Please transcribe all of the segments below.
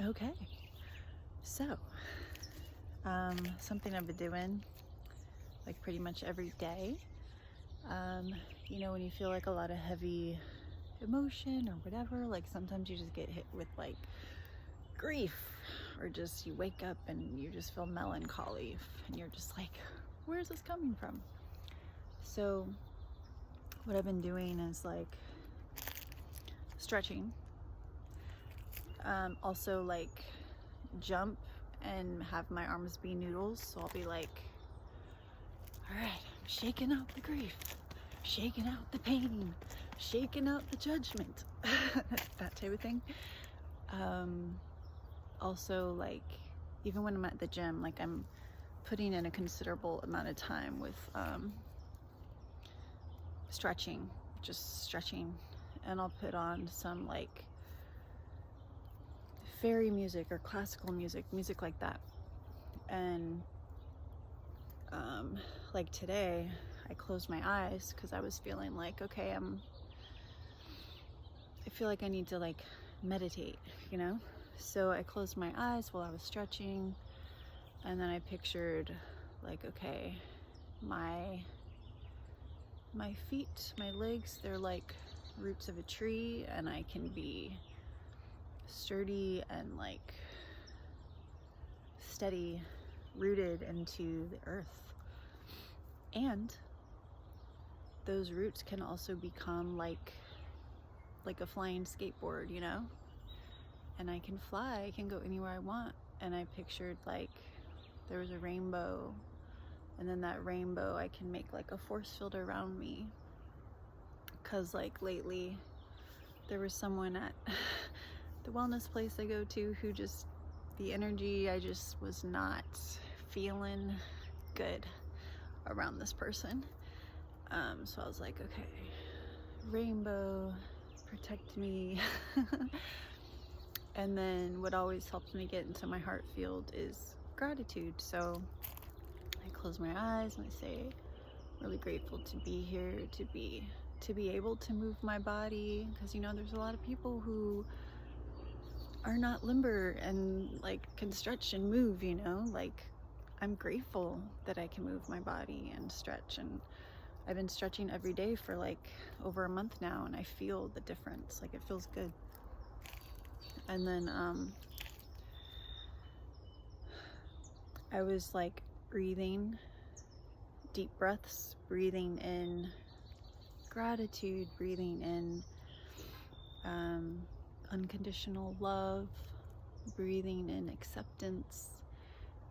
Okay, so something I've been doing like pretty much every day. When you feel like a lot of heavy emotion or whatever, like sometimes you just get hit with like grief, or just you wake up and you just feel melancholy and you're just like, where's this coming from? So, what I've been doing is like stretching, also like jump and have my arms be noodles. So I'll be like, all right, I'm shaking out the grief, shaking out the pain, shaking out the judgment, that type of thing. Also, like, even when I'm at the gym, like I'm putting in a considerable amount of time with stretching, just stretching, and I'll put on some like fairy music or classical music like that. And like today, I closed my eyes because I was feeling like, okay, I feel like I need to like meditate, you know? So I closed my eyes while I was stretching, and then I pictured like, okay, my feet, my legs, they're like roots of a tree, and I can be sturdy and like steady, rooted into the earth. And those roots can also become like a flying skateboard, you know? And I can fly, I can go anywhere I want. And I pictured like there was a rainbow, and then that rainbow, I can make like a force field around me. Cause like lately there was someone at the wellness place I go to who just, the energy, I just was not feeling good around this person. So I was like, okay, rainbow, protect me. And then what always helps me get into my heart field is gratitude. So I close my eyes and I say, really grateful to be here, to be able to move my body, because there's a lot of people who are not limber and like can stretch and move, like I'm grateful that I can move my body and stretch, and I've been stretching every day for like over a month now, and I feel the difference. Like it feels good. And then I was like breathing deep breaths, breathing in gratitude, breathing in unconditional love, breathing in acceptance,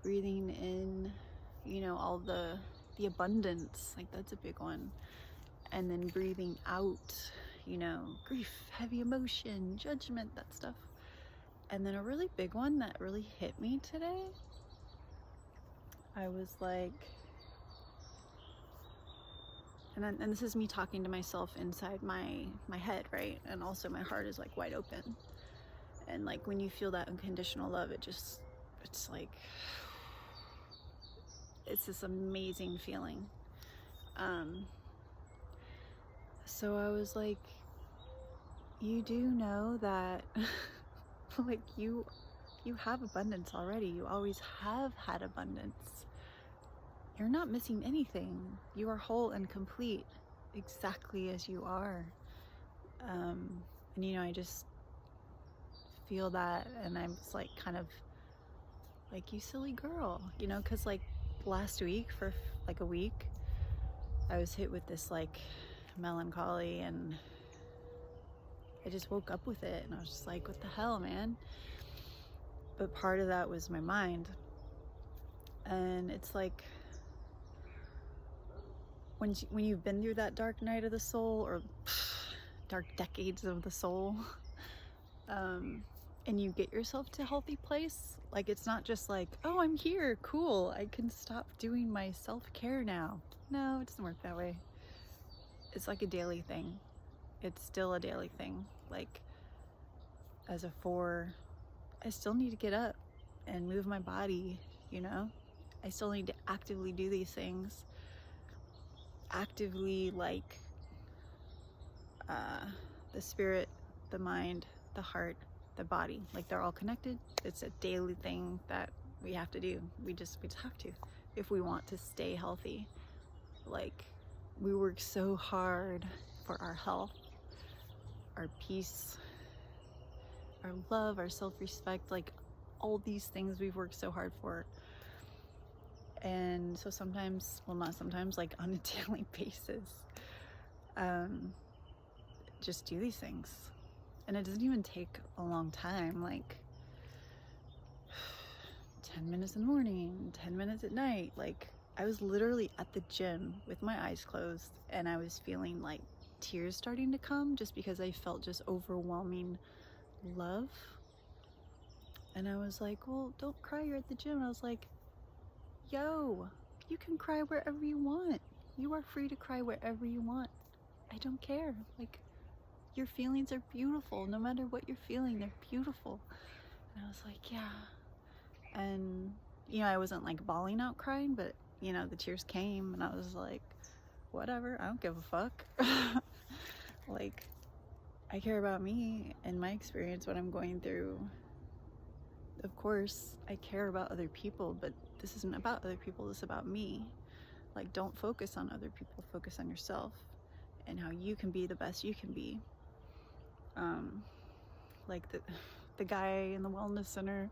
breathing in all the abundance, like that's a big one. And then breathing out grief, heavy emotion, judgment, that stuff. And then a really big one that really hit me today, I was like, and this is me talking to myself inside my head, right? And also my heart is like wide open. And like when you feel that unconditional love, it's like, it's this amazing feeling. So I was like, you do know that like you have abundance already. You always have had abundance. You're not missing anything. You are whole and complete exactly as you are. And I just feel that, and I'm just like kind of like, you silly girl, because like last week for like a week I was hit with this like melancholy, and I just woke up with it, and I was just like, what the hell, man? But part of that was my mind. And it's like when you've been through that dark night of the soul, or dark decades of the soul, and you get yourself to a healthy place, like it's not just like, oh, I'm here, cool, I can stop doing my self-care now. No, it doesn't work that way. It's like a daily thing. It's still a daily thing. Like as a 4, I still need to get up and move my body, I still need to actively do these things, actively, like the spirit, the mind, the heart, the body. Like, they're all connected. It's a daily thing that we have to do. We just have to, if we want to stay healthy. Like, we work so hard for our health, our peace, our love, our self-respect, like all these things we've worked so hard for. And so sometimes, well, not sometimes, like on a daily basis, just do these things. And it doesn't even take a long time, like 10 minutes in the morning, 10 minutes at night. Like, I was literally at the gym with my eyes closed, and I was feeling like tears starting to come just because I felt just overwhelming love. And I was like, well, don't cry, you're at the gym. And I was like, yo, you can cry wherever you want. You are free to cry wherever you want. I don't care. Like, your feelings are beautiful. No matter what you're feeling, they're beautiful. And I was like, yeah. And, you know, I wasn't like bawling out crying, but, you know, the tears came, and I was like, whatever, I don't give a fuck. Like, I care about me and my experience, what I'm going through. Of course, I care about other people, but this isn't about other people, this is about me. Like, don't focus on other people, focus on yourself and how you can be the best you can be. Like the guy in the wellness center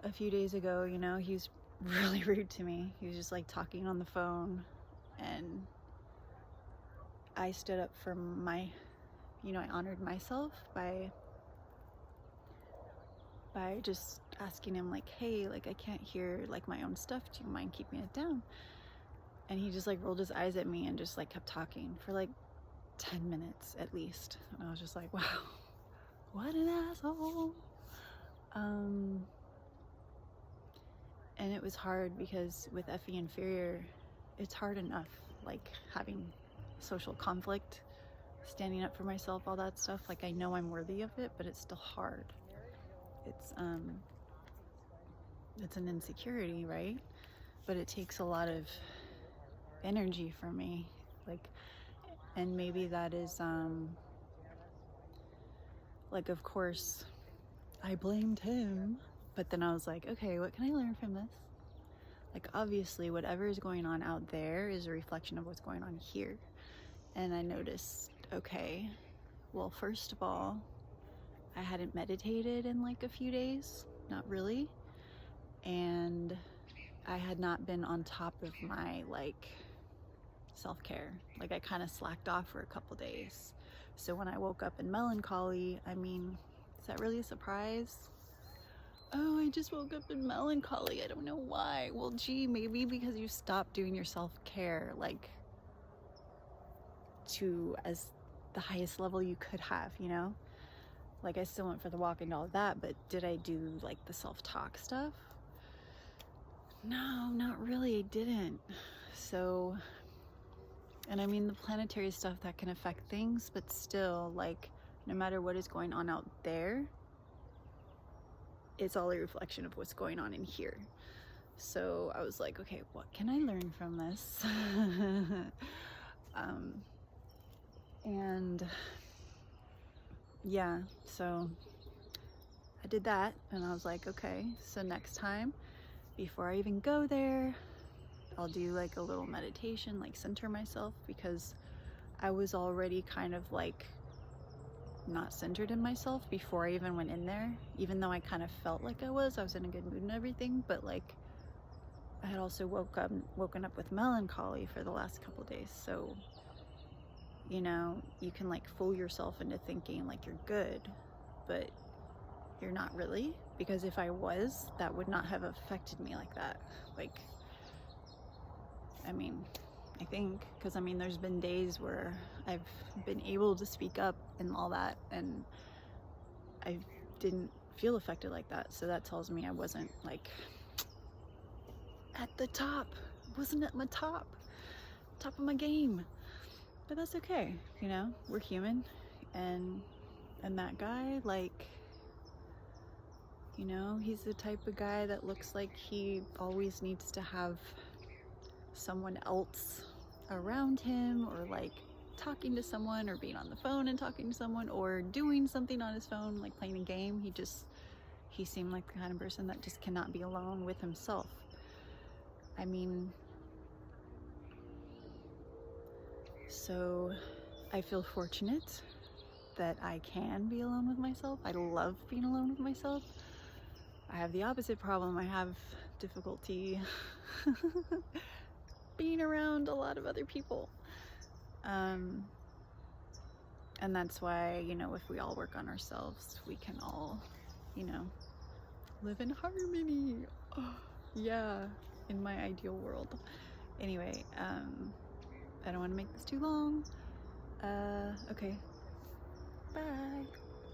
a few days ago, you know, he's really rude to me. He was just like talking on the phone, and I stood up for my, you know, I honored myself by just asking him like, hey, like, I can't hear like my own stuff. Do you mind keeping it down? And he just like rolled his eyes at me and just like kept talking for like 10 minutes at least. And I was just like, wow, what an asshole. And it was hard because with FE Inferior, it's hard enough, like having social conflict, standing up for myself, all that stuff. Like, I know I'm worthy of it, but it's still hard. It's an insecurity, right? But it takes a lot of energy from me, like, and maybe that is like, of course I blamed him, but then I was like, okay, what can I learn from this? Like, obviously whatever is going on out there is a reflection of what's going on here. And I noticed, okay, well, first of all, I hadn't meditated in like a few days, not really, and I had not been on top of my like self-care. Like, I kind of slacked off for a couple days. So when I woke up in melancholy, I mean, is that really a surprise? Oh, I just woke up in melancholy, I don't know why. Well, gee, maybe because you stopped doing your self-care like to as the highest level you could have, you know? Like, I still went for the walk and all of that, but did I do like the self-talk stuff? No, not really, I didn't. So, and I mean, the planetary stuff, that can affect things, but still, like, no matter what is going on out there, it's all a reflection of what's going on in here. So I was like, okay, what can I learn from this? And yeah, so I did that, and I was like, okay, so next time, before I even go there, I'll do like a little meditation, like center myself, because I was already kind of like not centered in myself before I even went in there, even though I kind of felt like I was in a good mood and everything. But like, I had also woken up with melancholy for the last couple days. So, you know, you can like fool yourself into thinking like you're good, but you're not really, because if I was, that would not have affected me like that. Like, I mean, I think, because I mean, there's been days where I've been able to speak up and all that, and I didn't feel affected like that. So that tells me I wasn't like at the top, wasn't at my top of my game. But that's okay, you know, we're human. And that guy, like, you know, he's the type of guy that looks like he always needs to have someone else around him, or like talking to someone or being on the phone and talking to someone or doing something on his phone, like playing a game. He seemed like the kind of person that just cannot be alone with himself. I mean, so I feel fortunate that I can be alone with myself. I love being alone with myself. I have the opposite problem. I have difficulty being around a lot of other people. And that's why, you know, if we all work on ourselves, we can all, you know, live in harmony. Oh, yeah, in my ideal world. Anyway, I don't want to make this too long. Okay, bye.